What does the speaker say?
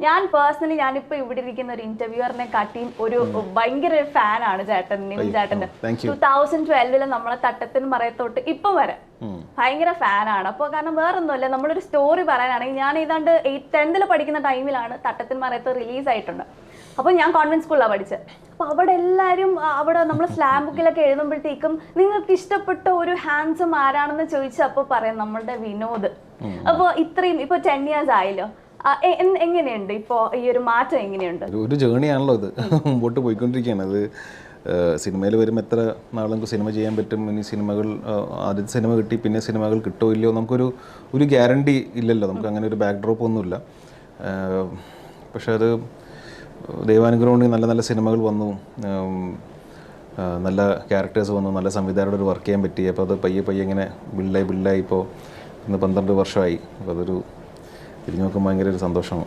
ഞാൻ പേഴ്സണലി ഞാനിപ്പോ ഇവിടെ ഇരിക്കുന്ന ഒരു ഇന്റർവ്യൂറിനെ കാട്ടിയും ഒരു ഭയങ്കര ഫാനാണ് ചേട്ടൻ, നിവിൻ ചേട്ടന്റെ. 2012 നമ്മളെ തട്ടത്തിന് പറയത്തോട്ട് ഇപ്പം വരെ ഭയങ്കര ഫാനാണ്. അപ്പോൾ കാരണം വേറൊന്നുമല്ല, നമ്മളൊരു സ്റ്റോറി പറയാനാണെങ്കിൽ ഞാൻ ഏതാണ്ട് 10th പഠിക്കുന്ന ടൈമിലാണ് തട്ടത്തിന് മറയത്ത് റിലീസ് ആയിട്ടുണ്ട്. അപ്പോൾ ഞാൻ കോൺവെന്റ് സ്കൂളിലാണ് പഠിച്ചത്. അപ്പോൾ അവിടെ എല്ലാവരും അവിടെ നമ്മൾ സ്ലാം ബുക്കിലൊക്കെ എഴുതുമ്പോഴത്തേക്കും നിങ്ങൾക്ക് ഇഷ്ടപ്പെട്ട ഒരു ഹാൻസം ആരാണെന്ന് ചോദിച്ചപ്പോൾ പറയാം നമ്മളുടെ വിനോദ്. അപ്പോൾ ഇത്രയും ഇപ്പോൾ 10 years ആയല്ലോ, എങ്ങനെയുണ്ട് ഇപ്പോൾ ഈ ഒരു മാറ്റം എങ്ങനെയുണ്ട്? ഒരു ജേണിയാണല്ലോ ഇത്, മുമ്പോട്ട് പോയിക്കൊണ്ടിരിക്കുകയാണ്. അത് സിനിമയിൽ വരുമ്പോൾ എത്ര നാൾ നമുക്ക് സിനിമ ചെയ്യാൻ പറ്റും, ഇനി സിനിമകൾ ആദ്യത്തെ സിനിമ കിട്ടി പിന്നെ സിനിമകൾ കിട്ടുമോ ഇല്ലയോ നമുക്കൊരു ഗ്യാരണ്ടി ഇല്ലല്ലോ, നമുക്ക് അങ്ങനെ ഒരു ബാക്ക് ഡ്രോപ്പ് ഒന്നുമില്ല. പക്ഷെ അത് ദൈവാനുഗ്രഹം കൊണ്ട് നല്ല നല്ല സിനിമകൾ വന്നു, നല്ല ക്യാരക്ടേഴ്സ് വന്നു, നല്ല സംവിധായകരോട് വർക്ക് ചെയ്യാൻ പറ്റി. അപ്പോൾ അത് പയ്യെ പയ്യെ ഇങ്ങനെ ബിൽഡായി ഇപ്പോൾ ഇന്ന് 12 വർഷമായി. അപ്പോൾ അതൊരു തിരിഞ്ഞു നോക്കുമ്പോൾ ഭയങ്കര ഒരു സന്തോഷമാണ്.